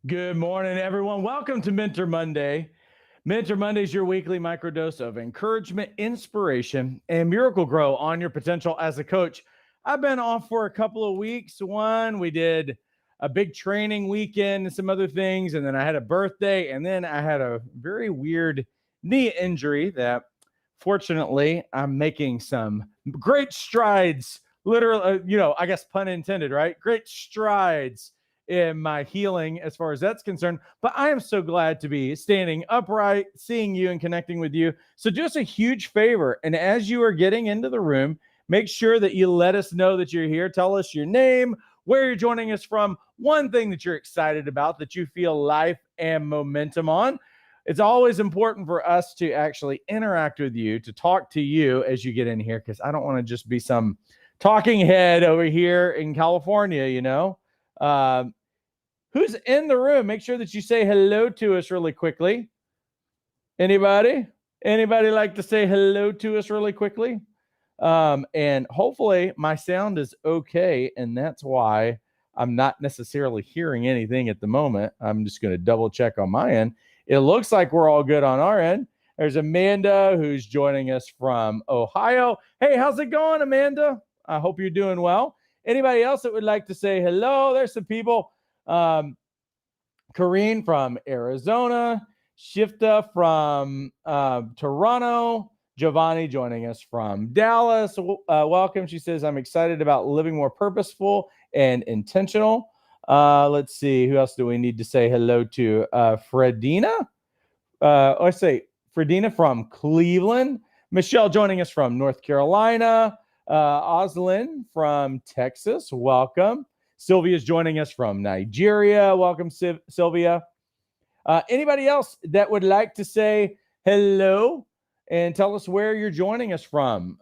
Good morning, everyone. Welcome to Mentor Monday. Mentor Monday is your weekly microdose of encouragement, inspiration, and miracle grow on your potential as a coach. I've been off for a couple of weeks. We did a big training weekend and some other things, and then I had a birthday, and then I had a very weird knee injury that fortunately I'm making some great strides, literally, I guess pun intended, right? Great strides in my healing as far as that's concerned. But I am so glad to be standing upright, seeing you and connecting with you. So do us a huge favor. And as you are getting into the room, make sure that you let us know that you're here. Tell us your name, where you're joining us from, one thing that you're excited about, that you feel life and momentum on. It's always important for us to actually interact with you, to talk to you as you get in here, because I don't want to just be some talking head over here in California. Who's in the room? Make sure that you say hello to us really quickly. Anybody? Anybody like to say hello to us really quickly? And hopefully my sound is okay, and that's why I'm not necessarily hearing anything at the moment. I'm just going to double check on my end. It looks like we're all good on our end. There's Amanda who's joining us from Ohio. Hey, how's it going, Amanda? I hope you're doing well. Anybody else that would like to say hello? There's some people. Kareen from Arizona, Shifta from Toronto, Giovanni joining us from Dallas. Welcome. She says, I'm excited about living more purposeful and intentional. Let's see. Who else do we need to say hello to? Fredina. I say Fredina from Cleveland. Michelle joining us from North Carolina. Oslin from Texas. Welcome. Sylvia's joining us from Nigeria. Welcome, Sylvia. Anybody else that would like to say hello and tell us where you're joining us from?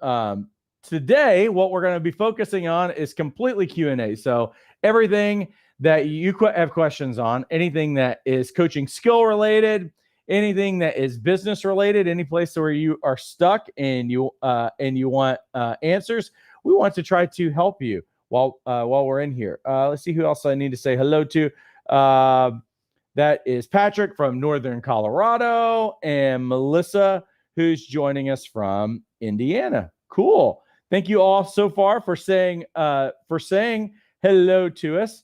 Today, what we're going to be focusing on is completely Q&A. So everything that you have questions on, anything that is coaching skill related, anything that is business related, any place where you are stuck and you want answers, we want to try to help you while we're in here. Let's see who else I need to say hello to. That is Patrick from Northern Colorado and Melissa, who's joining us from Indiana. Cool. Thank you all so far for saying hello to us.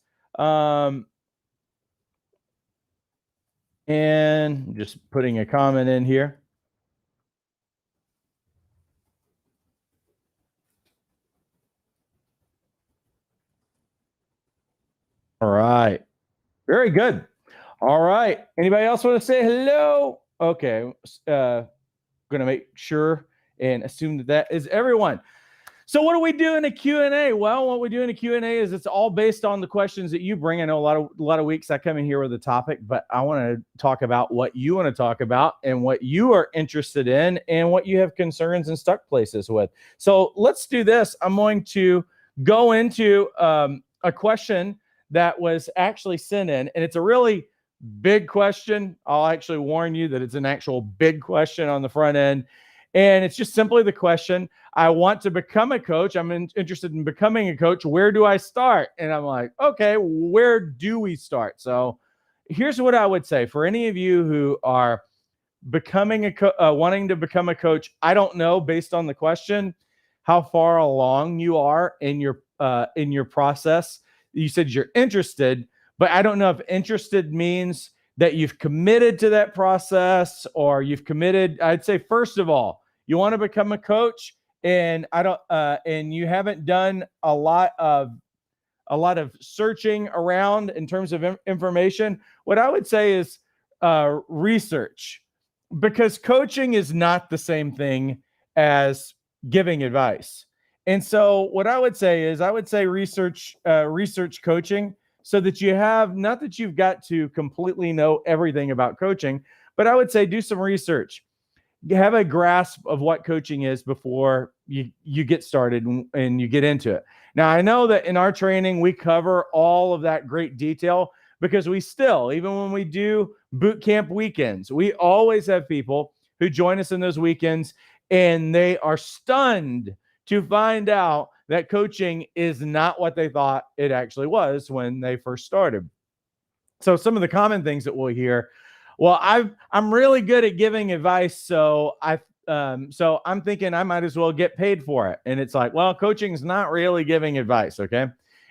And just putting a comment in here. All right. Very good. All right. Anybody else want to say hello? Okay. Going to make sure and assume that is everyone. So what do we do in a Q&A? Well, what we do in a Q&A is it's all based on the questions that you bring. I know a lot of weeks I come in here with a topic, but I want to talk about what you want to talk about and what you are interested in and what you have concerns and stuck places with. So let's do this. I'm going to go into a question that was actually sent in, and it's a really big question. I'll actually warn you that it's an actual big question on the front end. And it's just simply the question, I want to become a coach. I'm interested in becoming a coach. Where do I start? And I'm like, okay, where do we start? So here's what I would say for any of you who are wanting to become a coach. I don't know, based on the question, how far along you are in your process. You said you're interested, but I don't know if interested means that you've committed to that process or you've committed. I'd say, first of all, you want to become a coach and and you haven't done a lot of searching around in terms of information. What I would say is research, because coaching is not the same thing as giving advice. And so what I would say is research coaching, so that you have, not that you've got to completely know everything about coaching, but I would say do some research. Have a grasp of what coaching is before you get started and you get into it. Now, I know that in our training, we cover all of that great detail because we still, even when we do boot camp weekends, we always have people who join us in those weekends and they are stunned to find out that coaching is not what they thought it actually was when they first started. So some of the common things that we'll hear, well, I'm really good at giving advice, so I'm thinking I might as well get paid for it. And it's like, well, coaching is not really giving advice, okay?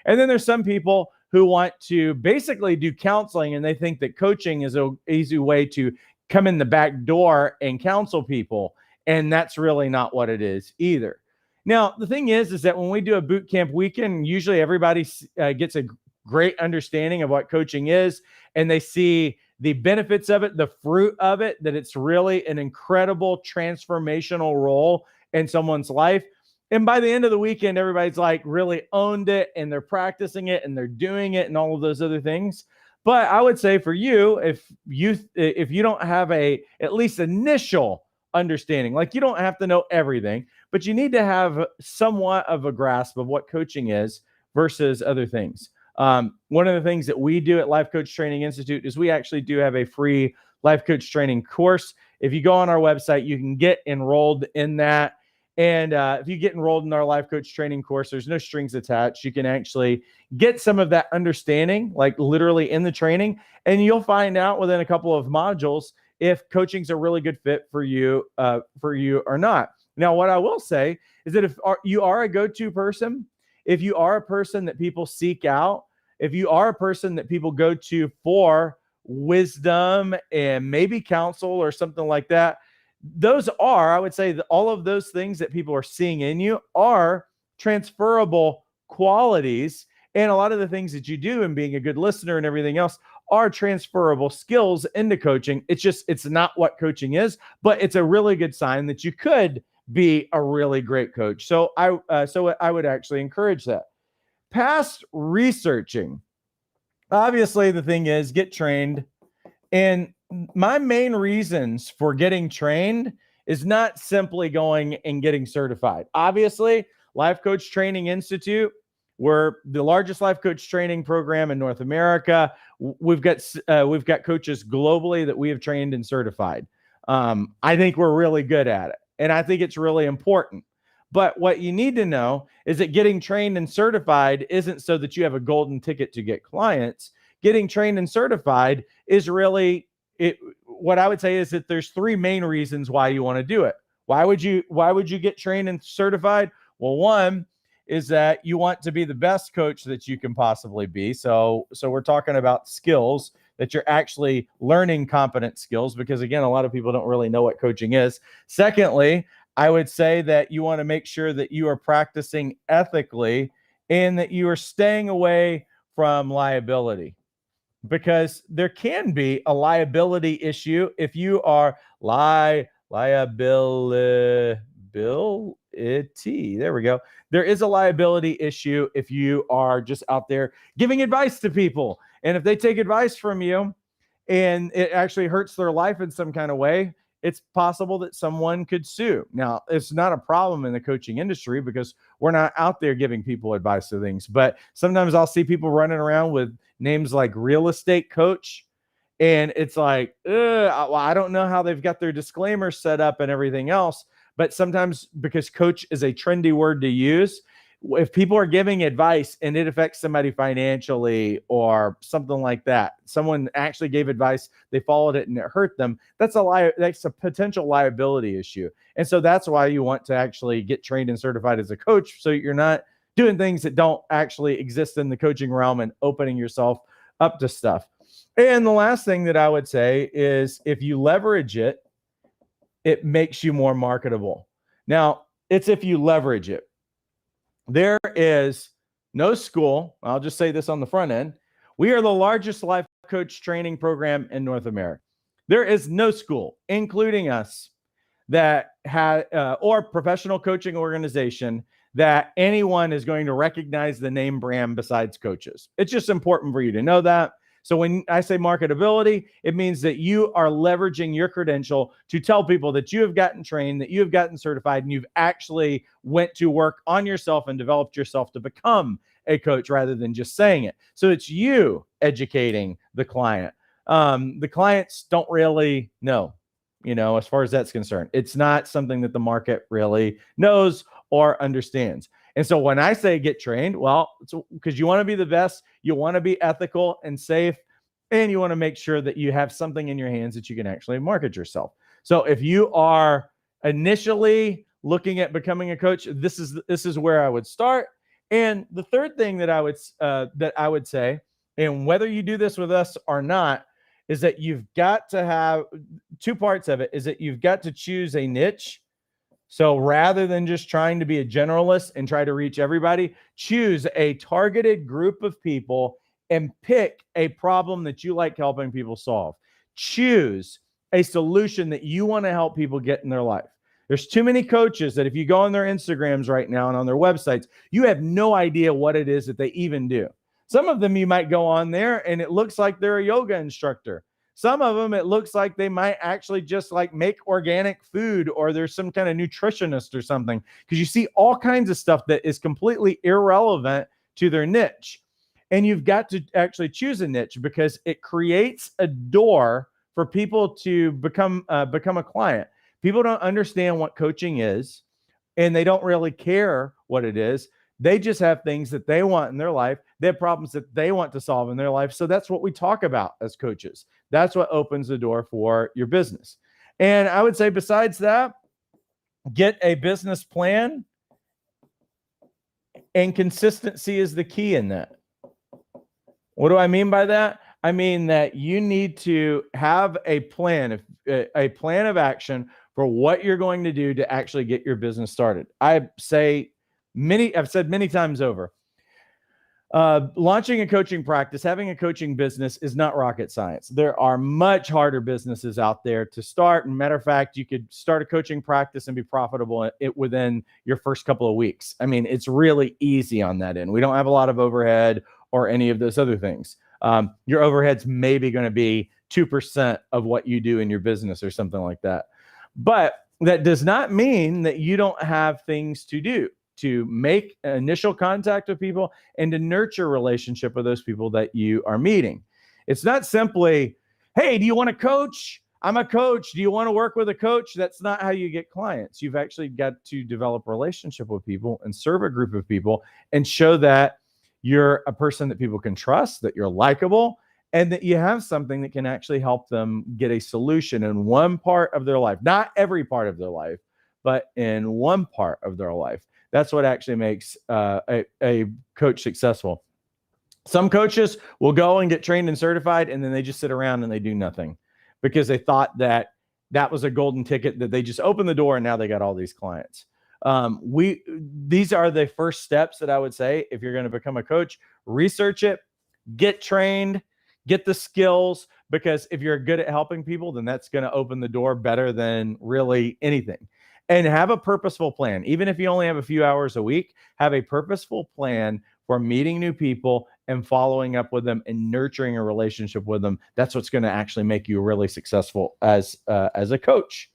And then there's some people who want to basically do counseling, and they think that coaching is an easy way to come in the back door and counsel people, and that's really not what it is either. Now, the thing is that when we do a boot camp weekend, usually everybody gets a great understanding of what coaching is, and they see the benefits of it, the fruit of it, that it's really an incredible transformational role in someone's life. And by the end of the weekend, everybody's like really owned it, and they're practicing it, and they're doing it, and all of those other things. But I would say for you, if you don't have a at least initial understanding, like you don't have to know everything, but you need to have somewhat of a grasp of what coaching is versus other things. One of the things that we do at Life Coach Training Institute is we actually do have a free life coach training course. If you go on our website, you can get enrolled in that. And if you get enrolled in our life coach training course, there's no strings attached. You can actually get some of that understanding, like literally in the training, and you'll find out within a couple of modules if coaching's a really good fit for you or not. Now, what I will say is that if you are a go-to person, if you are a person that people seek out, if you are a person that people go to for wisdom and maybe counsel or something like that, those are, I would say that all of those things that people are seeing in you are transferable qualities. And a lot of the things that you do and being a good listener and everything else are transferable skills into coaching. It's not what coaching is, but it's a really good sign that you could be a really great coach. So I would actually encourage that. Past researching. Obviously, the thing is get trained. And my main reasons for getting trained is not simply going and getting certified. Obviously, Life Coach Training Institute, we're the largest life coach training program in North America. We've got coaches globally that we have trained and certified. I think we're really good at it, and I think it's really important. But what you need to know is that getting trained and certified isn't so that you have a golden ticket to get clients. Getting trained and certified is really it. What I would say is that there's three main reasons why you want to do it. Why would you get trained and certified? Well, one is that you want to be the best coach that you can possibly be. So we're talking about skills that you're actually learning, competent skills, because again, a lot of people don't really know what coaching is. Secondly, I would say that you want to make sure that you are practicing ethically and that you are staying away from liability, because there can be a liability issue if you are liability. There we go. There is a liability issue if you are just out there giving advice to people. And if they take advice from you and it actually hurts their life in some kind of way, it's possible that someone could sue. Now, it's not a problem in the coaching industry because we're not out there giving people advice to things. But sometimes I'll see people running around with names like real estate coach. And it's like, well, I don't know how they've got their disclaimers set up and everything else. But sometimes, because coach is a trendy word to use, if people are giving advice and it affects somebody financially or something like that, someone actually gave advice, they followed it and it hurt them, that's a potential liability issue. And so that's why you want to actually get trained and certified as a coach, so you're not doing things that don't actually exist in the coaching realm and opening yourself up to stuff. And the last thing that I would say is if you leverage it, it makes you more marketable. Now, it's if you leverage it. There is no school. I'll just say this on the front end. We are the largest life coach training program in North America. There is no school, including us, that had or professional coaching organization that anyone is going to recognize the name brand besides coaches. It's just important for you to know that. So when I say marketability, it means that you are leveraging your credential to tell people that you have gotten trained, that you have gotten certified, and you've actually went to work on yourself and developed yourself to become a coach rather than just saying it. So it's you educating the client. The clients don't really know, as far as that's concerned. It's not something that the market really knows or understands. And so when I say get trained, well, it's because you want to be the best, you want to be ethical and safe, and you want to make sure that you have something in your hands that you can actually market yourself. So if you are initially looking at becoming a coach, this is where I would start. And the third thing that I would say, and whether you do this with us or not, is that you've got to have two parts of it. Is that you've got to choose a niche. So rather than just trying to be a generalist and try to reach everybody, choose a targeted group of people and pick a problem that you like helping people solve. Choose a solution that you want to help people get in their life. There's too many coaches that if you go on their Instagrams right now and on their websites, you have no idea what it is that they even do. Some of them you might go on there and it looks like they're a yoga instructor. Some of them, it looks like they might actually just like make organic food, or there's some kind of nutritionist or something, because you see all kinds of stuff that is completely irrelevant to their niche. And you've got to actually choose a niche because it creates a door for people to become a client. People don't understand what coaching is, and they don't really care what it is. They just have things that they want in their life. They have problems that they want to solve in their life. So that's what we talk about as coaches. That's what opens the door for your business. And I would say besides that, get a business plan, and consistency is the key in that. What do I mean by that? I mean that you need to have a plan of action for what you're going to do to actually get your business started. I've said many times over, launching a coaching practice, having a coaching business is not rocket science. There are much harder businesses out there to start. And matter of fact, you could start a coaching practice and be profitable within your first couple of weeks. I mean, it's really easy on that end. We don't have a lot of overhead or any of those other things. Your overhead's maybe going to be 2% of what you do in your business or something like that. But that does not mean that you don't have things to do to make initial contact with people and to nurture a relationship with those people that you are meeting. It's not simply, hey, do you want to coach? I'm a coach. Do you want to work with a coach? That's not how you get clients. You've actually got to develop a relationship with people and serve a group of people and show that you're a person that people can trust, that you're likable, and that you have something that can actually help them get a solution in one part of their life. Not every part of their life, but in one part of their life. That's what actually makes a coach successful. Some coaches will go and get trained and certified, and then they just sit around and they do nothing because they thought that was a golden ticket, that they just opened the door and now they got all these clients. These are the first steps that I would say if you're going to become a coach. Research it, get trained, get the skills, because if you're good at helping people, then that's going to open the door better than really anything. And have a purposeful plan. Even if you only have a few hours a week, have a purposeful plan for meeting new people and following up with them and nurturing a relationship with them. That's what's going to actually make you really successful as a coach.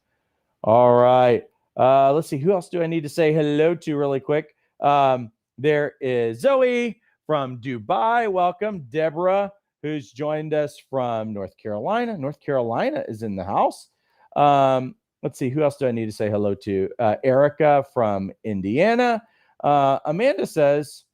All right. Let's see. Who else do I need to say hello to really quick? There is Zoe from Dubai. Welcome. Deborah, who's joined us from North Carolina. North Carolina is in the house. Let's see, who else do I need to say hello to? Erica from Indiana. Amanda says,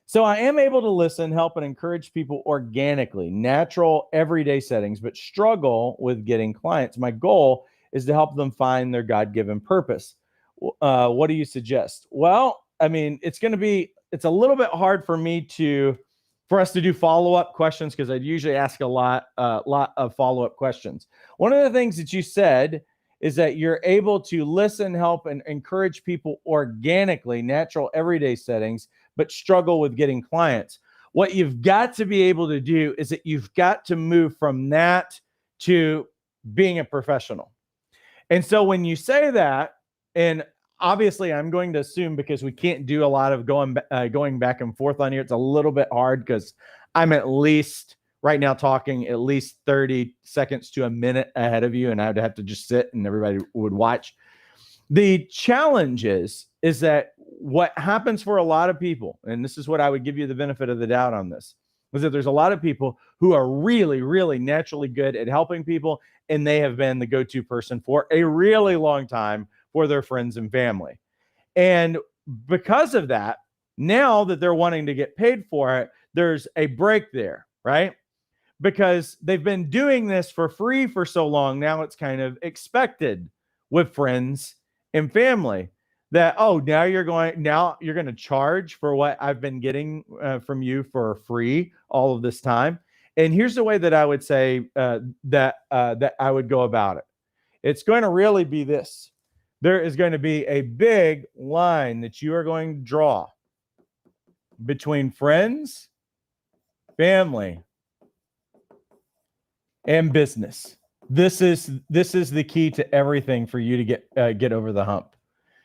so I am able to listen, help, and encourage people organically, natural, everyday settings, but struggle with getting clients. My goal is to help them find their God-given purpose. What do you suggest? Well, I mean, it's a little bit hard for us to do follow-up questions, because I'd usually ask a lot of follow-up questions. One of the things that you said is that you're able to listen, help, and encourage people organically, natural, everyday settings, but struggle with getting clients. What you've got to be able to do is that you've got to move from that to being a professional. And so when you say that, and obviously I'm going to assume, because we can't do a lot of going back and forth on here, it's a little bit hard because I'm at least right now talking at least 30 seconds to a minute ahead of you, and I would have to just sit and everybody would watch. The challenge is that what happens for a lot of people, and this is what I would give you the benefit of the doubt on this, is that there's a lot of people who are really, really naturally good at helping people, and they have been the go-to person for a really long time for their friends and family. And because of that, now that they're wanting to get paid for it, there's a break there, right? because they've been doing this for free for so long. Now it's kind of expected with friends and family that, oh, now you're going to charge for what I've been getting from you for free all of this time. And here's the way that I would say that I would go about it. It's going to really be this. There is going to be a big line that you are going to draw between friends, family, and business. This is the key to everything for you to get over the hump.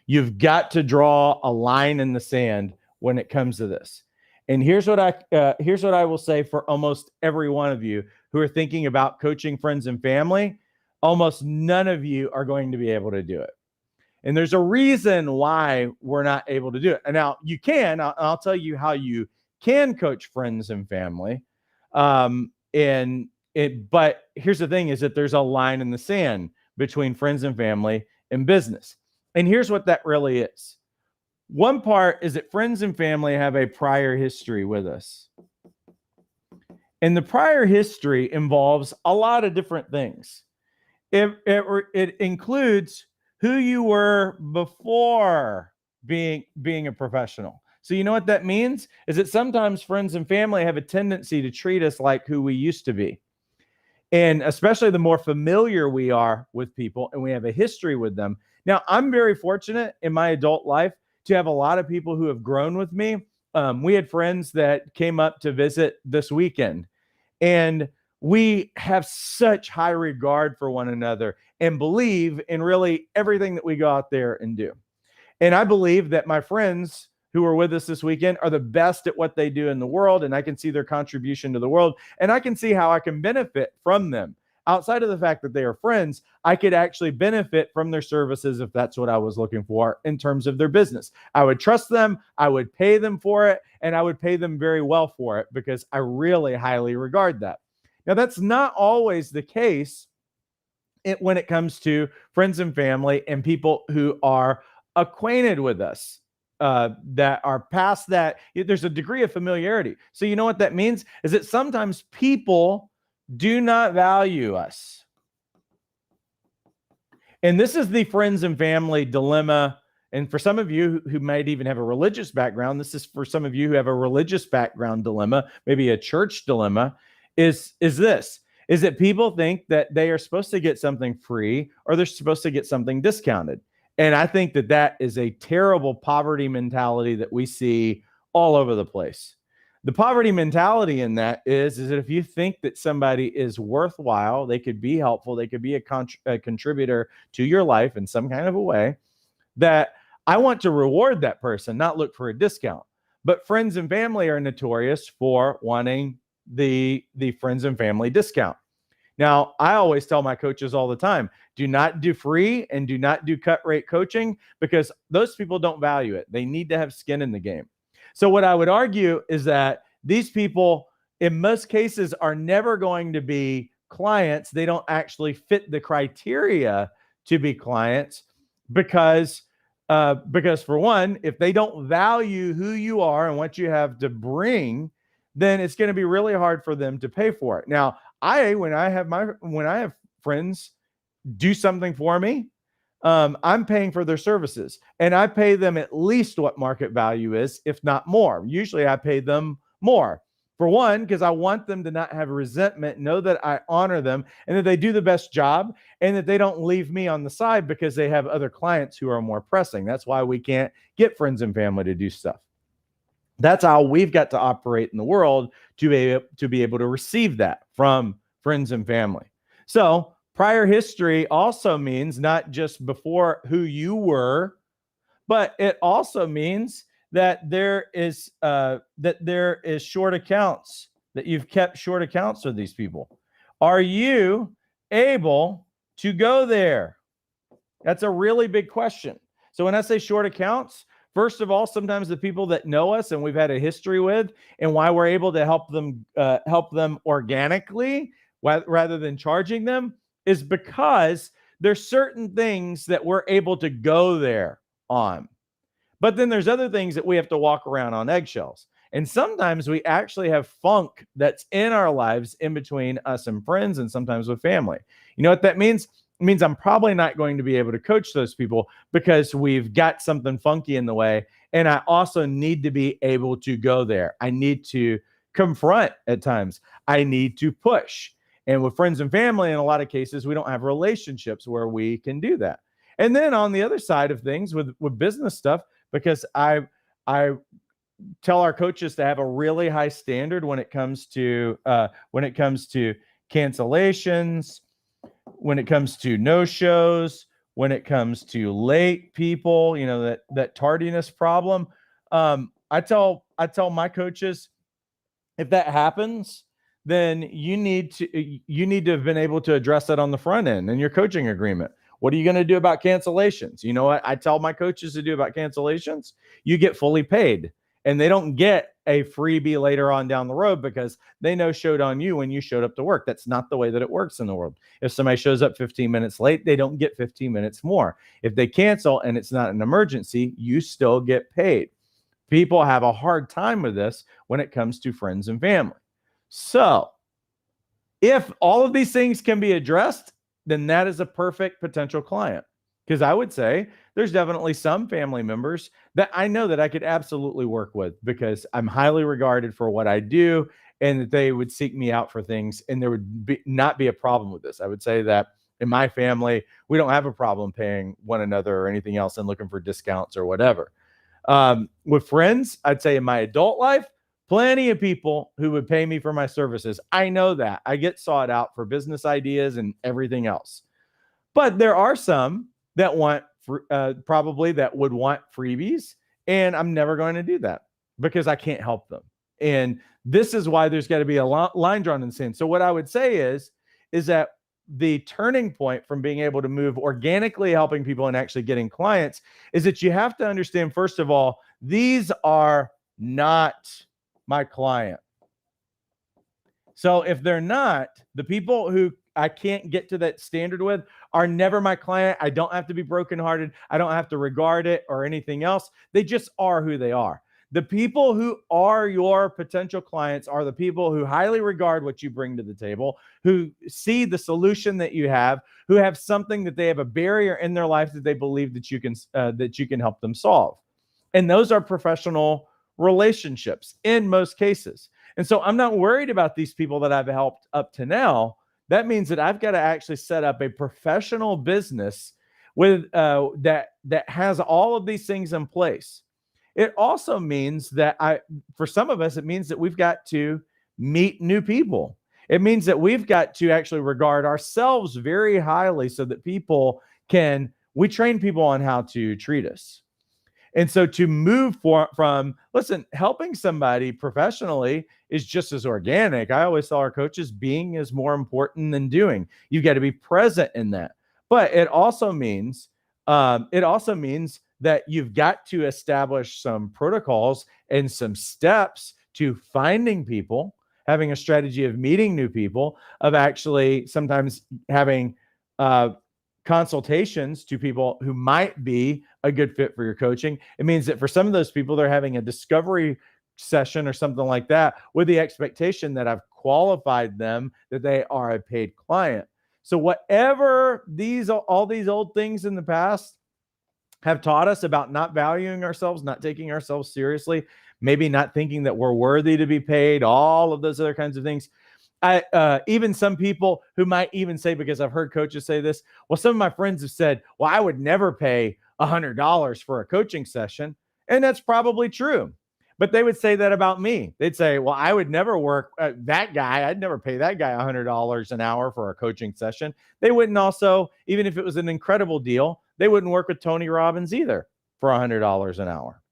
You've got to draw a line in the sand when it comes to this. And here's what I will say for almost every one of you who are thinking about coaching friends and family. Almost none of you are going to be able to do it. And there's a reason why we're not able to do it. And now you can. I'll tell you how you can coach friends and family. But here's the thing: is that there's a line in the sand between friends and family and business. And here's what that really is. One part is that friends and family have a prior history with us. And the prior history involves a lot of different things. It includes who you were before being a professional. So you know what that means? Is that sometimes friends and family have a tendency to treat us like who we used to be. And especially the more familiar we are with people and we have a history with them. Now, I'm very fortunate in my adult life to have a lot of people who have grown with me. We had friends that came up to visit this weekend, and we have such high regard for one another and believe in really everything that we go out there and do. And I believe that my friends who are with us this weekend are the best at what they do in the world, and I can see their contribution to the world, and I can see how I can benefit from them. Outside of the fact that they are friends, I could actually benefit from their services if that's what I was looking for in terms of their business. I would trust them, I would pay them for it, and I would pay them very well for it because I really highly regard that. Now, that's not always the case when it comes to friends and family and people who are acquainted with us. That are past that. There's a degree of familiarity. So you know what that means? Is that sometimes people do not value us. And this is the friends and family dilemma. And for some of you who might even have a religious background, this is for some of you who have a religious background dilemma, maybe a church dilemma, is that people think that they are supposed to get something free or they're supposed to get something discounted. And I think that that is a terrible poverty mentality that we see all over the place. The poverty mentality in that is that if you think that somebody is worthwhile, they could be helpful, they could be a contributor to your life in some kind of a way, that I want to reward that person, not look for a discount. But friends and family are notorious for wanting the friends and family discount. Now, I always tell my coaches all the time, do not do free and do not do cut rate coaching because those people don't value it. They need to have skin in the game. So what I would argue is that these people, in most cases, are never going to be clients. They don't actually fit the criteria to be clients because for one, if they don't value who you are and what you have to bring, then it's going to be really hard for them to pay for it. Now, when I have friends do something for me, I'm paying for their services, and I pay them at least what market value is, if not more. Usually I pay them more. For one, because I want them to not have resentment, know that I honor them and that they do the best job and that they don't leave me on the side because they have other clients who are more pressing. That's why we can't get friends and family to do stuff. That's how we've got to operate in the world to be able to receive that from friends and family. So prior history also means not just before who you were, but it also means that there is short accounts, that you've kept short accounts with these people. Are you able to go there? That's a really big question. So when I say short accounts, first of all, sometimes the people that know us and we've had a history with, and why we're able to help them organically rather than charging them, is because there's certain things that we're able to go there on. But then there's other things that we have to walk around on eggshells. And sometimes we actually have funk that's in our lives in between us and friends, and sometimes with family. You know what that means? It means I'm probably not going to be able to coach those people because we've got something funky in the way. And I also need to be able to go there. I need to confront at times. I need to push. And with friends and family, in a lot of cases, we don't have relationships where we can do that. And then on the other side of things with business stuff, because I tell our coaches to have a really high standard when it comes to cancellations, when it comes to no shows, when it comes to late people, that tardiness problem. I tell my coaches, if that happens, then you need to have been able to address that on the front end in your coaching agreement. What are you going to do about cancellations? You know what I tell my coaches to do about cancellations? You get fully paid, and they don't get a freebie later on down the road because they know showed on you when you showed up to work. That's not the way that it works in the world. If somebody shows up 15 minutes late, they don't get 15 minutes more. If they cancel and it's not an emergency, you still get paid. People have a hard time with this when it comes to friends and family. So if all of these things can be addressed, then that is a perfect potential client. Because I would say there's definitely some family members that I know that I could absolutely work with because I'm highly regarded for what I do, and that they would seek me out for things, and there would not be a problem with this. I would say that in my family, we don't have a problem paying one another or anything else and looking for discounts or whatever. With friends, I'd say in my adult life, plenty of people who would pay me for my services. I know that. I get sought out for business ideas and everything else. But there are some that want probably that would want freebies, and I'm never going to do that because I can't help them. And this is why there's got to be a line drawn in the sand. So what I would say is that the turning point from being able to move organically helping people and actually getting clients is that you have to understand, first of all, these are not my client. So if they're not, the people who I can't get to that standard with are never my client. I don't have to be brokenhearted. I don't have to regard it or anything else. They just are who they are. The people who are your potential clients are the people who highly regard what you bring to the table, who see the solution that you have, who have something that they have a barrier in their life that they believe that you can help them solve. And those are professional relationships in most cases. And so I'm not worried about these people that I've helped up to now. That means that I've got to actually set up a professional business with that has all of these things in place. It also means that for some of us, it means that we've got to meet new people. It means that we've got to actually regard ourselves very highly so that we train people on how to treat us. And so to move from helping somebody professionally is just as organic. I always tell our coaches, being is more important than doing. You've got to be present in that. But it also means that you've got to establish some protocols and some steps to finding people, having a strategy of meeting new people, of actually sometimes having consultations to people who might be a good fit for your coaching. It means that for some of those people, they're having a discovery session or something like that with the expectation that I've qualified them, that they are a paid client. So whatever all these old things in the past have taught us about not valuing ourselves, not taking ourselves seriously, maybe not thinking that we're worthy to be paid, all of those other kinds of things. Even some people who might even say, because I've heard coaches say this, well, some of my friends have said, well, I would never pay $100 for a coaching session. And that's probably true. But they would say that about me. They'd say, well, I would never work that guy. I'd never pay that guy $100 an hour for a coaching session. They wouldn't also, even if it was an incredible deal, they wouldn't work with Tony Robbins either for $100 an hour.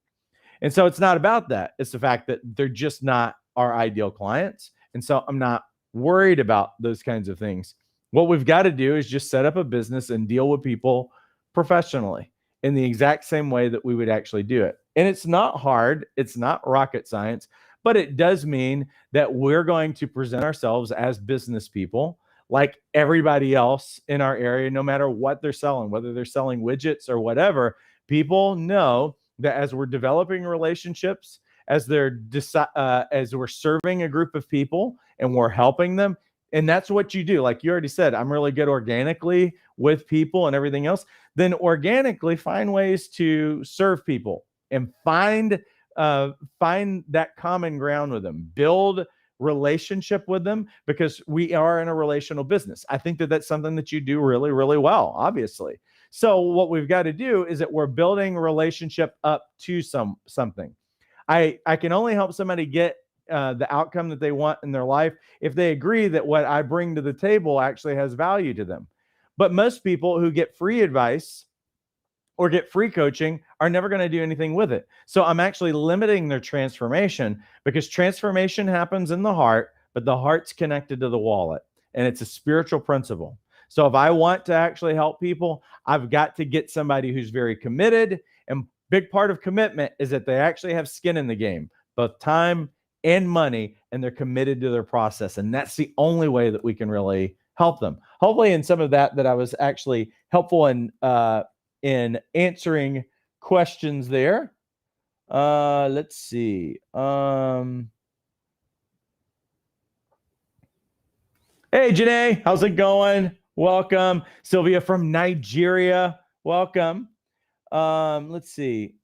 And so it's not about that. It's the fact that they're just not our ideal clients. And so I'm not worried about those kinds of things. What we've got to do is just set up a business and deal with people professionally in the exact same way that we would actually do it. And it's not hard. It's not rocket science, but it does mean that we're going to present ourselves as business people like everybody else in our area, no matter what they're selling, whether they're selling widgets or whatever. People know that as we're developing relationships, as as we're serving a group of people and we're helping them. And that's what you do. Like you already said, I'm really good organically with people and everything else. Then organically find ways to serve people and find that common ground with them, build relationship with them, because we are in a relational business. I think that that's something that you do really, really well, obviously. So what we've got to do is that we're building a relationship up to something. I can only help somebody get the outcome that they want in their life if they agree that what I bring to the table actually has value to them. But most people who get free advice or get free coaching are never going to do anything with it. So I'm actually limiting their transformation, because transformation happens in the heart, but the heart's connected to the wallet, and it's a spiritual principle. So if I want to actually help people, I've got to get somebody who's very committed. And big part of commitment is that they actually have skin in the game, both time and money, and they're committed to their process. And that's the only way that we can really help them. Hopefully in some of that I was actually helpful in answering questions there. Let's see. Hey, Janae, how's it going? Welcome. Sylvia from Nigeria, welcome. Let's see.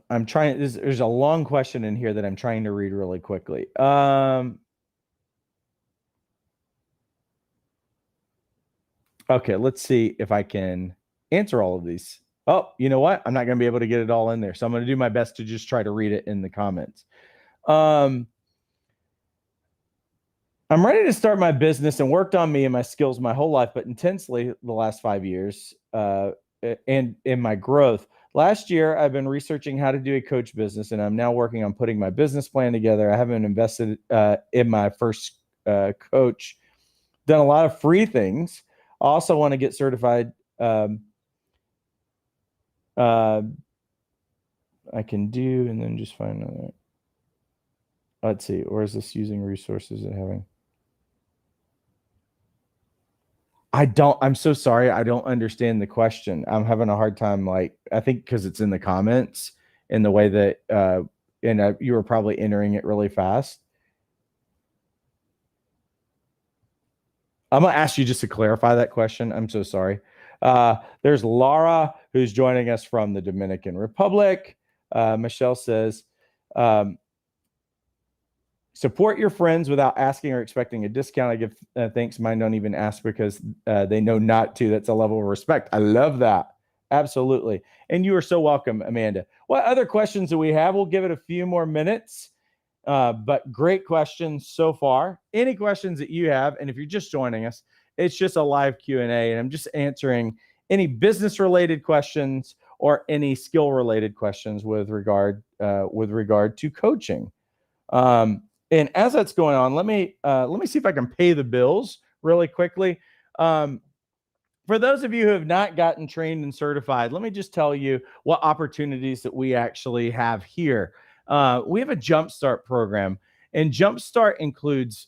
I'm trying, there's a long question in here that I'm trying to read really quickly. Okay, let's see if I can answer all of these. Oh, you know what? I'm not going to be able to get it all in there. So I'm going to do my best to just try to read it in the comments. I'm ready to start my business and worked on me and my skills my whole life, but intensely the last 5 years and in my growth. Last year, I've been researching how to do a coach business, and I'm now working on putting my business plan together. I haven't invested in my first coach, done a lot of free things. I also want to get certified. I can do, and then just find another. Let's see. Or is this using resources and having? I'm so sorry. I don't understand the question. I'm having a hard time. Like, I think because it's in the comments in the way that, you were probably entering it really fast. I'm going to ask you just to clarify that question. I'm so sorry. There's Laura, who's joining us from the Dominican Republic. Michelle says, support your friends without asking or expecting a discount. I give thanks. Mine don't even ask because they know not to. That's a level of respect. I love that. Absolutely. And you are so welcome, Amanda. What other questions do we have? We'll give it a few more minutes. But great questions so far. Any questions that you have, and if you're just joining us, it's just a live Q&A, and I'm just answering any business-related questions or any skill-related questions with regard to coaching. And as that's going on, let me see if I can pay the bills really quickly. For those of you who have not gotten trained and certified, let me just tell you what opportunities that we actually have here. We have a Jumpstart program, and Jumpstart includes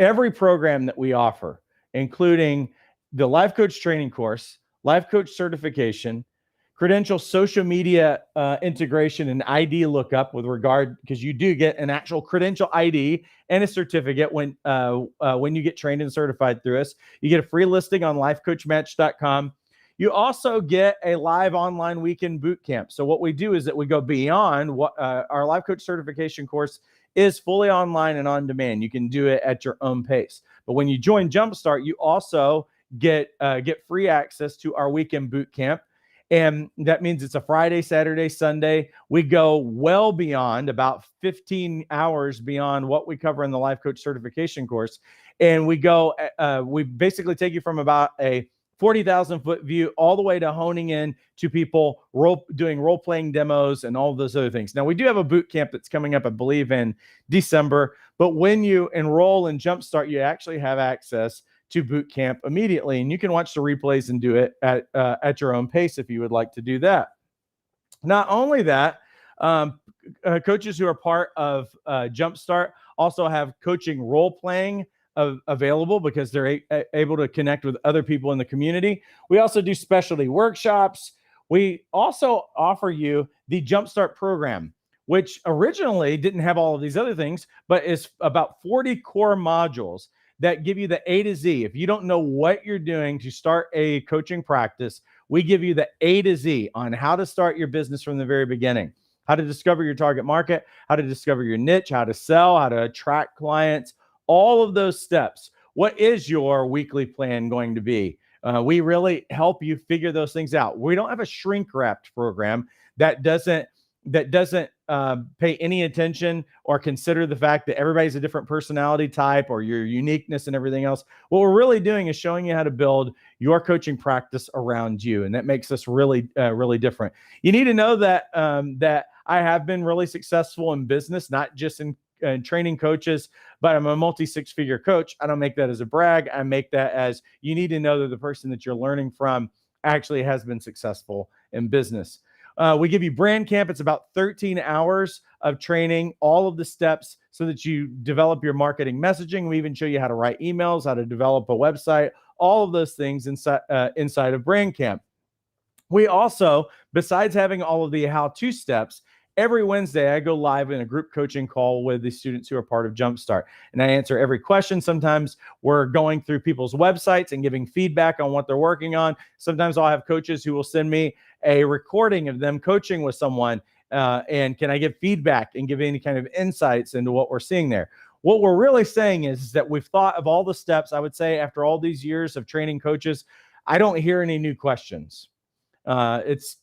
every program that we offer, including the life coach training course, life coach certification, credential social media integration and ID lookup with regard, because you do get an actual credential ID and a certificate when you get trained and certified through us. You get a free listing on lifecoachmatch.com. You also get a live online weekend boot camp. So what we do is that we go beyond what our life coach certification course is fully online and on demand. You can do it at your own pace. But when you join Jumpstart, you also get free access to our weekend boot camp. And that means it's a Friday, Saturday, Sunday. We go well beyond, about 15 hours beyond what we cover in the life coach certification course. And we basically take you from about a 40,000 foot view all the way to honing in to people doing role-playing demos and all those other things. Now, we do have a boot camp that's coming up, I believe, in December. But when you enroll in Jumpstart, you actually have access to boot camp immediately, and you can watch the replays and do it at your own pace if you would like to do that. Not only that, coaches who are part of Jumpstart also have coaching role-playing available because they're able to connect with other people in the community. We also do specialty workshops. We also offer you the Jumpstart program, which originally didn't have all of these other things, but is about 40 core modules that give you the A to Z. If you don't know what you're doing to start a coaching practice, we give you the A to Z on how to start your business from the very beginning, how to discover your target market, how to discover your niche, how to sell, how to attract clients, all of those steps. What is your weekly plan going to be? We really help you figure those things out. We don't have a shrink wrapped program that doesn't pay any attention or consider the fact that everybody's a different personality type or your uniqueness and everything else. What we're really doing is showing you how to build your coaching practice around you, and that makes us really different. You need to know that that I have been really successful in business, not just in training coaches, but I'm a multi-six-figure coach. I don't make that as a brag. I make that as you need to know that the person that you're learning from actually has been successful in business. We give you Brand Camp. It's about 13 hours of training, all of the steps so that you develop your marketing messaging. We even show you how to write emails, how to develop a website, all of those things inside of Brand Camp. We also, besides having all of the how-to steps, every Wednesday, I go live in a group coaching call with the students who are part of Jumpstart, and I answer every question. Sometimes we're going through people's websites and giving feedback on what they're working on. Sometimes I'll have coaches who will send me a recording of them coaching with someone, and can I give feedback and give any kind of insights into what we're seeing there. What we're really saying is that we've thought of all the steps. I would say after all these years of training coaches, I don't hear any new questions. It's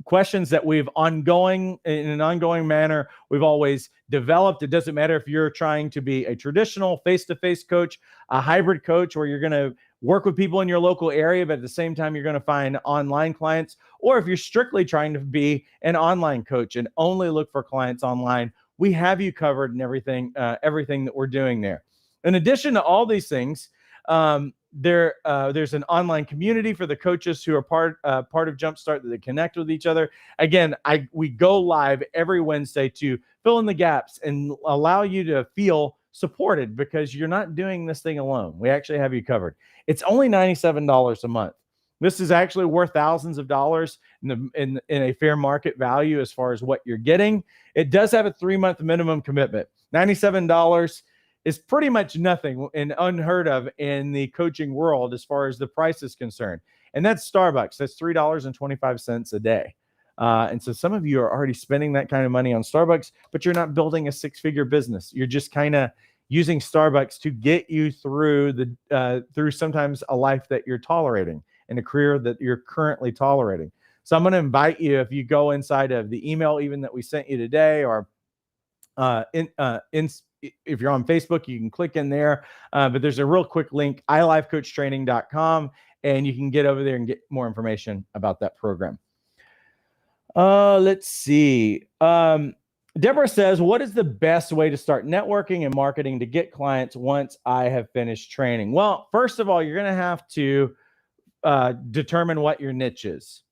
questions that we've in an ongoing manner. We've always developed. It doesn't matter if you're trying to be a traditional face-to-face coach, a hybrid coach where you're going to work with people in your local area, but at the same time, you're going to find online clients, or if you're strictly trying to be an online coach and only look for clients online, we have you covered in everything that we're doing there. In addition to all these things, there's an online community for the coaches who are part of Jumpstart that they connect with each other. Again, we go live every Wednesday to fill in the gaps and allow you to feel supported because you're not doing this thing alone. We actually have you covered. It's only $97 a month. This is actually worth thousands of dollars in a fair market value as far as what you're getting. It does have a 3-month minimum commitment. $97 is pretty much nothing and unheard of in the coaching world as far as the price is concerned. And that's Starbucks. That's $3.25 a day. And so some of you are already spending that kind of money on Starbucks, but you're not building a 6-figure business. You're just kind of using Starbucks to get you through through sometimes a life that you're tolerating and a career that you're currently tolerating. So I'm going to invite you, if you go inside of the email even that we sent you today, or if you're on Facebook, you can click in there. But there's a real quick link, ilifecoachtraining.com, and you can get over there and get more information about that program. Let's see. Deborah says, what is the best way to start networking and marketing to get clients once I have finished training? Well, first of all, you're going to have to determine what your niche is.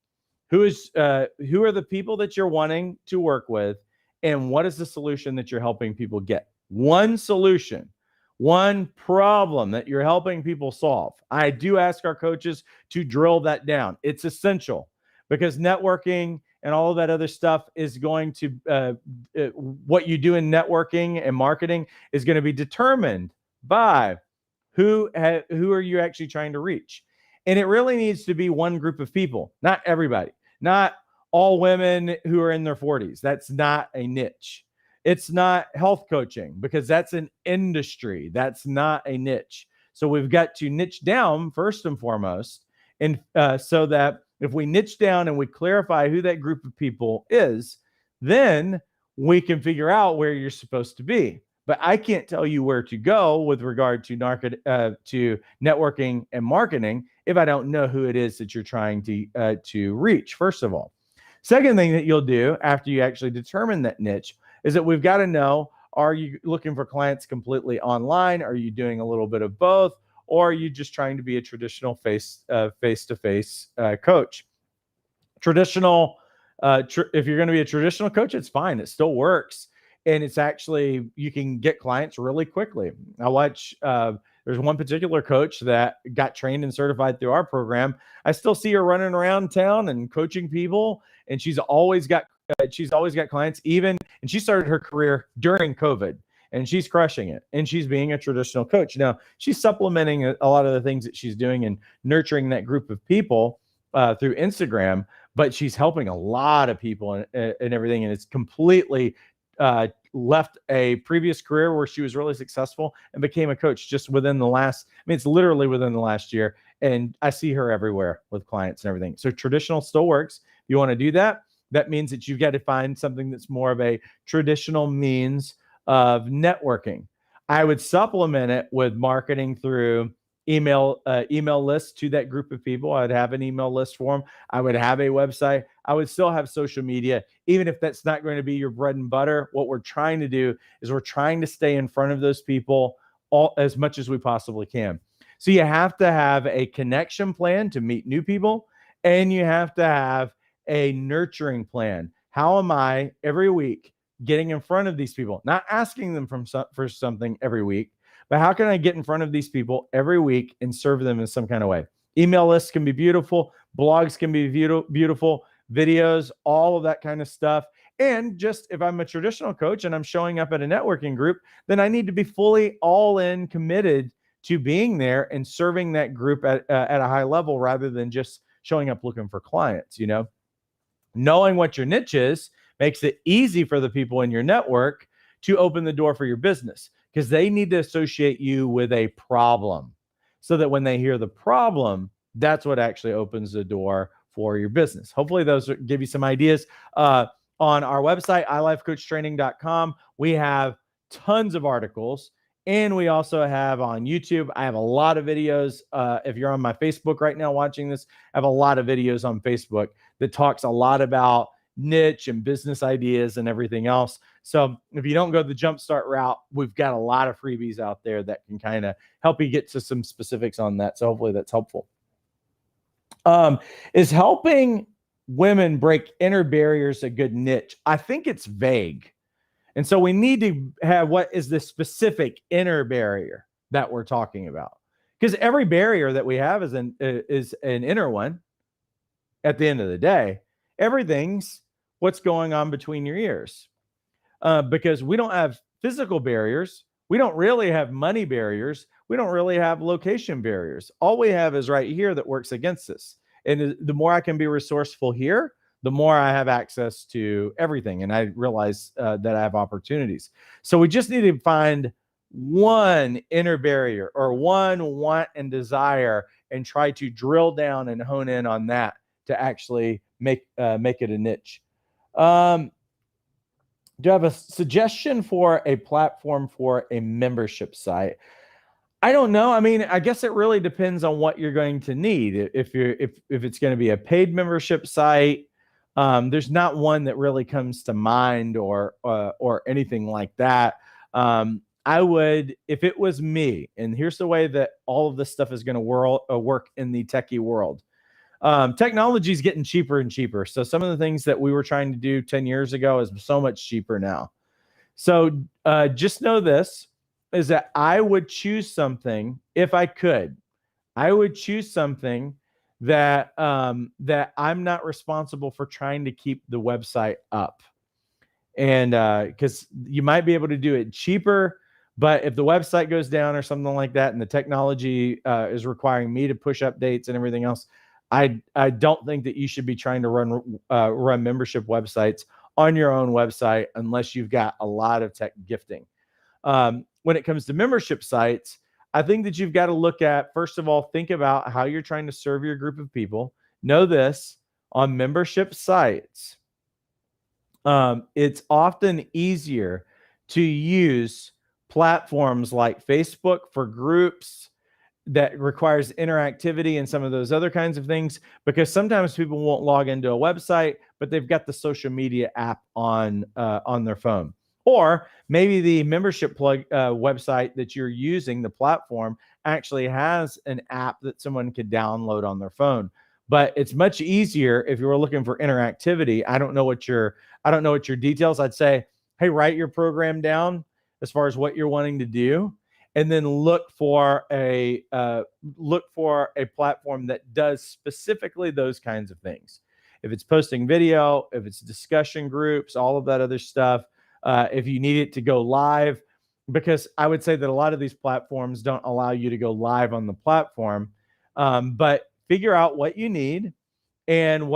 Who are the people that you're wanting to work with, and what is the solution that you're helping people get? One solution, one problem that you're helping people solve. I do ask our coaches to drill that down. It's essential because networking and all of that other stuff is going to, what you do in networking and marketing is going to be determined by who are you actually trying to reach. And it really needs to be one group of people, not everybody, not all women who are in their 40s. That's not a niche. It's not health coaching because that's an industry. That's not a niche. So we've got to niche down first and foremost. And so that if we niche down and we clarify who that group of people is, then we can figure out where you're supposed to be. But I can't tell you where to go with regard to networking and marketing if I don't know who it is that you're trying to reach, first of all. Second thing that you'll do after you actually determine that niche is that we've got to know, are you looking for clients completely online? Are you doing a little bit of both? Or are you just trying to be a traditional face-to-face coach? Traditional, if you're going to be a traditional coach, it's fine. It still works. And it's actually, you can get clients really quickly. I watch There's one particular coach that got trained and certified through our program. I still see her running around town and coaching people, and she's always got clients, and she started her career during COVID, and she's crushing it, and she's being a traditional coach. Now, she's supplementing a lot of the things that she's doing and nurturing that group of people through Instagram, but she's helping a lot of people and everything, and it's completely left a previous career where she was really successful and became a coach just within the last, it's literally within the last year, and I see her everywhere with clients and everything. So traditional still works. If you want to do that, that means that you've got to find something that's more of a traditional means of networking. I would supplement it with marketing through email lists to that group of people. I'd have an email list for them. I would have a website. I would still have social media, even if that's not going to be your bread and butter. What we're trying to do is we're trying to stay in front of those people as much as we possibly can. So you have to have a connection plan to meet new people, and you have to have a nurturing plan. How am I every week getting in front of these people? Not asking them for something every week, but how can I get in front of these people every week and serve them in some kind of way? Email lists can be beautiful. Blogs can be beautiful. Videos, all of that kind of stuff. And just if I'm a traditional coach and I'm showing up at a networking group, then I need to be fully all in committed to being there and serving that group at a high level rather than just showing up looking for clients. Knowing what your niche is makes it easy for the people in your network to open the door for your business, because they need to associate you with a problem so that when they hear the problem, that's what actually opens the door for your business. Hopefully those give you some ideas. On our website, ilifecoachtraining.com, we have tons of articles, and we also have on YouTube, I have a lot of videos. If you're on my Facebook right now watching this, I have a lot of videos on Facebook that talks a lot about niche and business ideas and everything else. So if you don't go the Jumpstart route, we've got a lot of freebies out there that can kind of help you get to some specifics on that. So hopefully that's helpful. Is helping women break inner barriers a good niche? I think it's vague. And so we need to have what is the specific inner barrier that we're talking about. Because every barrier that we have is an inner one. At the end of the day, everything's what's going on between your ears. Because we don't have physical barriers. We don't really have money barriers. We don't really have location barriers. All we have is right here that works against us. And the more I can be resourceful here, the more I have access to everything. And I realize that I have opportunities. So we just need to find one inner barrier or one want and desire and try to drill down and hone in on that to actually make it a niche. Do you have a suggestion for a platform for a membership site? I don't know. I mean, I guess it really depends on what you're going to need. If it's going to be a paid membership site, there's not one that really comes to mind or anything like that. I would, if it was me, and here's the way that all of this stuff is going to work in the techie world. Technology is getting cheaper and cheaper. So some of the things that we were trying to do 10 years ago is so much cheaper now. So just know this, is that I would choose something, if I could, I would choose something that that I'm not responsible for trying to keep the website up. And because you might be able to do it cheaper, but if the website goes down or something like that, and the technology is requiring me to push updates and everything else, I don't think that you should be trying to run membership websites on your own website unless you've got a lot of tech gifting. When it comes to membership sites, I think that you've got to look at, first of all, think about how you're trying to serve your group of people. Know this, on membership sites, it's often easier to use platforms like Facebook for groups that requires interactivity and some of those other kinds of things, because sometimes people won't log into a website, but they've got the social media app on their phone. Or maybe the membership website that you're using, the platform, actually has an app that someone could download on their phone. But it's much easier if you were looking for interactivity. I don't know what your details. I'd say, hey, write your program down as far as what you're wanting to do, and then look for a platform that does specifically those kinds of things. If it's posting video, if it's discussion groups, all of that other stuff, if you need it to go live, because I would say that a lot of these platforms don't allow you to go live on the platform, but figure out what you need and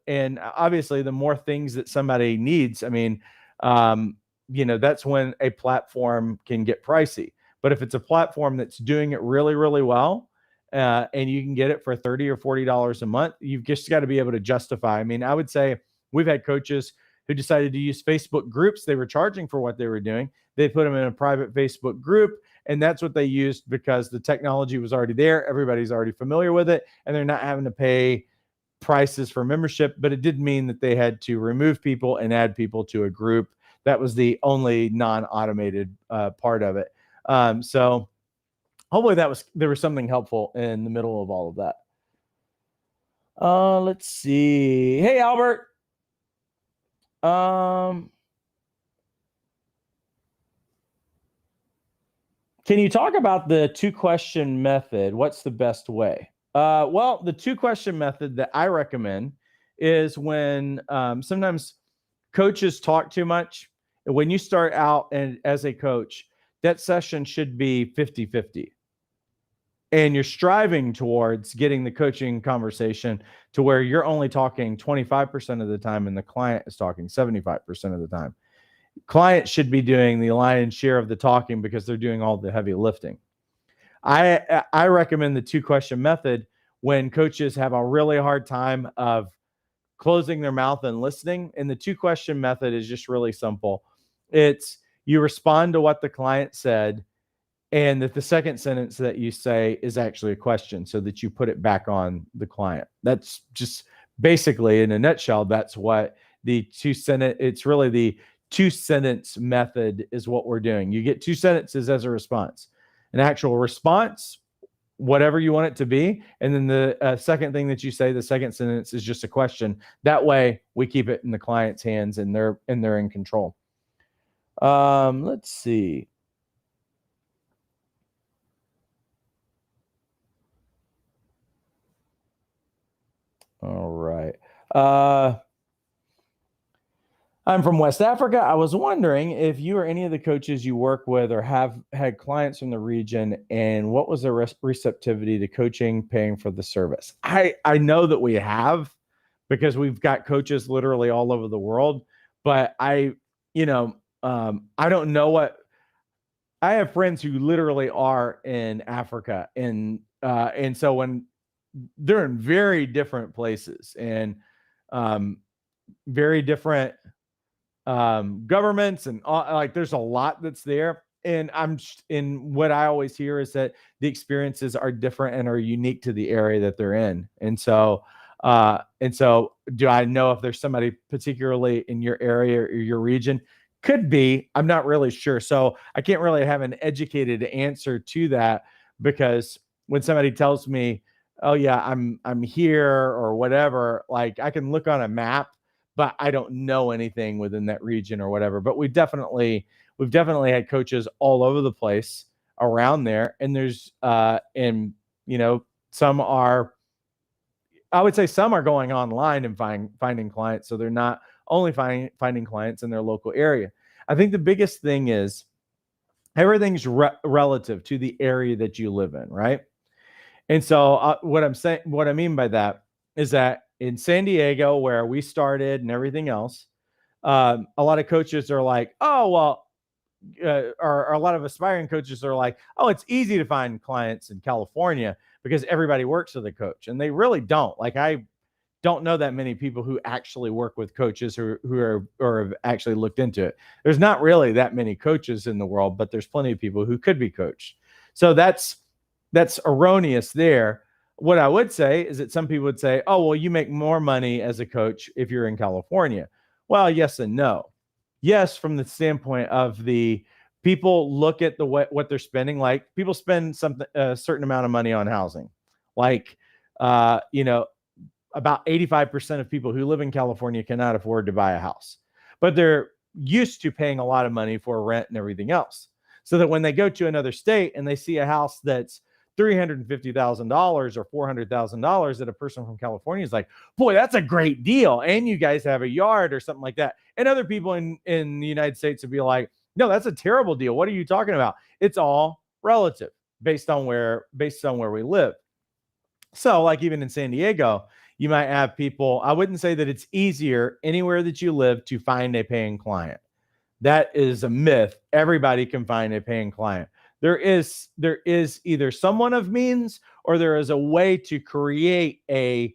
and obviously the more things that somebody needs, I mean, that's when a platform can get pricey. But if it's a platform that's doing it really, really well, and you can get it for $30 or $40 a month, you've just got to be able to justify. I mean, I would say we've had coaches who decided to use Facebook groups. They were charging for what they were doing. They put them in a private Facebook group, and that's what they used because the technology was already there. Everybody's already familiar with it, and they're not having to pay prices for membership. But it did mean that they had to remove people and add people to a group. That was the only non-automated part of it. So hopefully there was something helpful in the middle of all of that. Let's see. Hey, Albert. Can you talk about the 2-question method? What's the best way? Well, the 2-question method that I recommend is when sometimes coaches talk too much. When you start out and as a coach, that session should be 50-50. And you're striving towards getting the coaching conversation to where you're only talking 25% of the time and the client is talking 75% of the time. Clients should be doing the lion's share of the talking because they're doing all the heavy lifting. I recommend the 2-question method when coaches have a really hard time of closing their mouth and listening. And the 2-question method is just really simple. It's you respond to what the client said, and that the second sentence that you say is actually a question so that you put it back on the client. That's just basically, in a nutshell, that's what it's really the 2-sentence method is what we're doing. You get 2 sentences as a response, an actual response, whatever you want it to be. And then the second thing that you say, the second sentence, is just a question. That way we keep it in the client's hands and they're in control. Let's see. All right. I'm from West Africa. I was wondering if you or any of the coaches you work with or have had clients from the region, and what was their receptivity to coaching, paying for the service? I know that we have, because we've got coaches literally all over the world, but I don't know what. I have friends who literally are in Africa, and so when they're in very different places and very different governments, and like there's a lot that's there. And what I always hear is that the experiences are different and are unique to the area that they're in. And so do I know if there's somebody particularly in your area or your region? Could be. I'm not really sure. So I can't really have an educated answer to that, because when somebody tells me, oh yeah, I'm here or whatever, like I can look on a map, but I don't know anything within that region or whatever. But we've definitely had coaches all over the place around there. And there's some are, I would say some are going online and finding clients. So they're not only finding clients in their local area. I think the biggest thing is everything's relative to the area that you live in, right? And so what I mean by that is that in San Diego, where we started and everything else, a lot of coaches are like, oh, well, or a lot of aspiring coaches are like, oh, it's easy to find clients in California because everybody works with a coach. And they really don't. Like, I don't know that many people who actually work with coaches who are or have actually looked into it. There's not really that many coaches in the world, but there's plenty of people who could be coached. So that's erroneous there. What I would say is that some people would say, oh, well, you make more money as a coach if you're in California. Well, yes and no. Yes, from the standpoint of the people look at what they're spending. Like, people spend a certain amount of money on housing. Like, about 85% of people who live in California cannot afford to buy a house, but they're used to paying a lot of money for rent and everything else. so that when they go to another state and they see a house that's $350,000 or $400,000, that a person from California is like, boy, that's a great deal. And you guys have a yard or something like that. And other people in the United States would be like, no, that's a terrible deal. What are you talking about? It's all relative based on where we live. So like even in San Diego, you might have people, I wouldn't say that it's easier anywhere that you live to find a paying client. That is a myth. Everybody can find a paying client. There is either someone of means, or there is a way to create a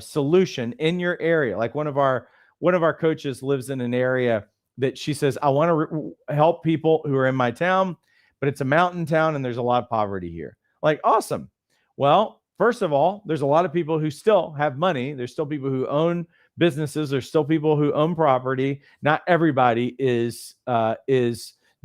solution in your area. Like one of our coaches lives in an area that she says, I want to help people who are in my town, but it's a mountain town and there's a lot of poverty here. Like, awesome. Well, first of all, there's a lot of people who still have money. There's still people who own businesses. There's still people who own property. Not everybody is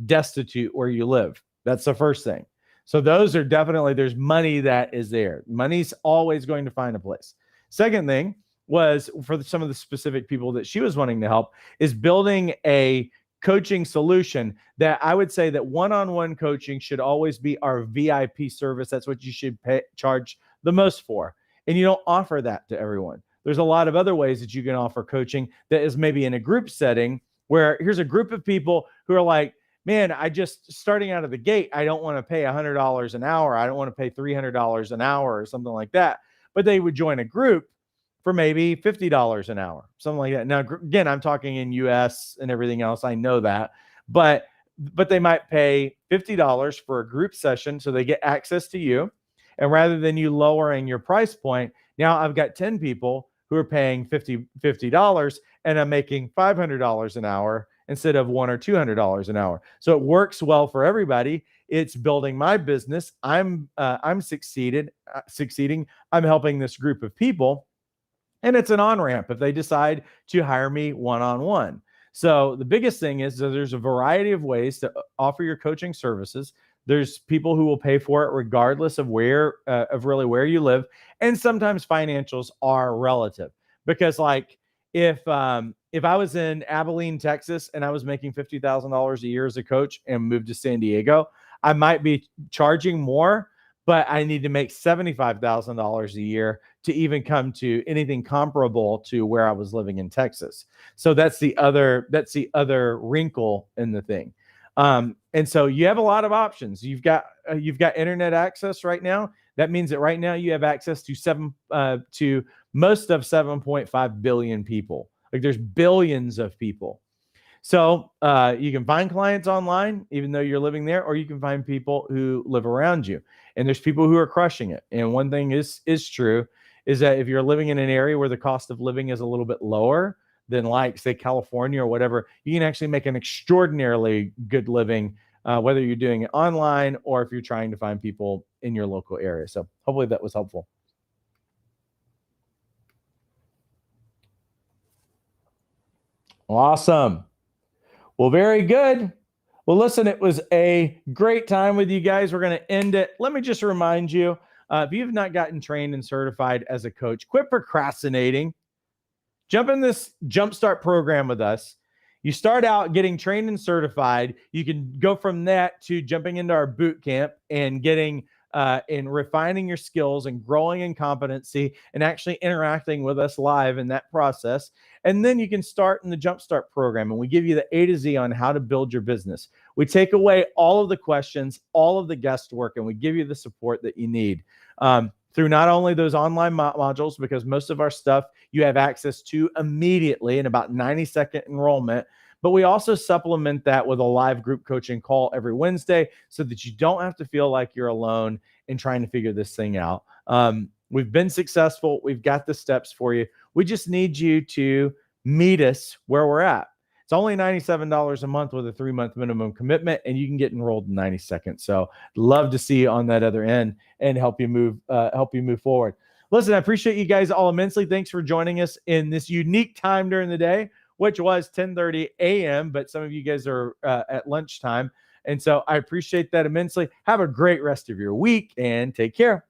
destitute where you live. That's the first thing. So those are definitely, there's money that is there. Money's always going to find a place. Second thing was, for some of the specific people that she was wanting to help, is building a coaching solution that I would say that one-on-one coaching should always be our VIP service. That's what you should charge the most for. And you don't offer that to everyone. There's a lot of other ways that you can offer coaching that is maybe in a group setting, where here's a group of people who are like, man, I just starting out of the gate, I don't want to pay $100 an hour. I don't want to pay $300 an hour or something like that. But they would join a group for maybe $50 an hour, something like that. Now, again, I'm talking in US and everything else. I know that, but they might pay $50 for a group session, so they get access to you. And rather than you lowering your price point, now I've got 10 people who are paying $50, and I'm making $500 an hour instead of $100 or $200 an hour. So it works well for everybody. It's building my business. I'm succeeding. I'm helping this group of people. And it's an on-ramp if they decide to hire me one-on-one. So the biggest thing is that there's a variety of ways to offer your coaching services. There's people who will pay for it regardless of where you live. And sometimes financials are relative, because like if I was in Abilene, Texas, and I was making $50,000 a year as a coach and moved to San Diego, I might be charging more, but I need to make $75,000 a year to even come to anything comparable to where I was living in Texas. So that's the other wrinkle in the thing. And so you have a lot of options. You've got internet access right now. That means that right now you have access to most of 7.5 billion people. Like, there's billions of people. So you can find clients online, even though you're living there, or you can find people who live around you. And there's people who are crushing it. And one thing is true, is that if you're living in an area where the cost of living is a little bit lower than, like, say, California or whatever, you can actually make an extraordinarily good living, whether you're doing it online or if you're trying to find people in your local area. So hopefully that was helpful. Awesome. Well, very good. Well, listen, it was a great time with you guys. We're going to end it. Let me just remind you, if you've not gotten trained and certified as a coach, quit procrastinating. Jump in this Jumpstart program with us. You start out getting trained and certified. You can go from that to jumping into our boot camp and getting and refining your skills and growing in competency and actually interacting with us live in that process. And then you can start in the Jumpstart program, and we give you the A to Z on how to build your business. We take away all of the questions, all of the guesswork, and we give you the support that you need through not only those online modules, because most of our stuff you have access to immediately in about 90-second enrollment, but we also supplement that with a live group coaching call every Wednesday so that you don't have to feel like you're alone in trying to figure this thing out. We've been successful. We've got the steps for you. We just need you to meet us where we're at. It's only $97 a month with a 3-month minimum commitment, and you can get enrolled in 90 seconds. So love to see you on that other end and help you move forward. Listen, I appreciate you guys all immensely. Thanks for joining us in this unique time during the day, which was 10:30 a.m., but some of you guys are at lunchtime. And so I appreciate that immensely. Have a great rest of your week and take care.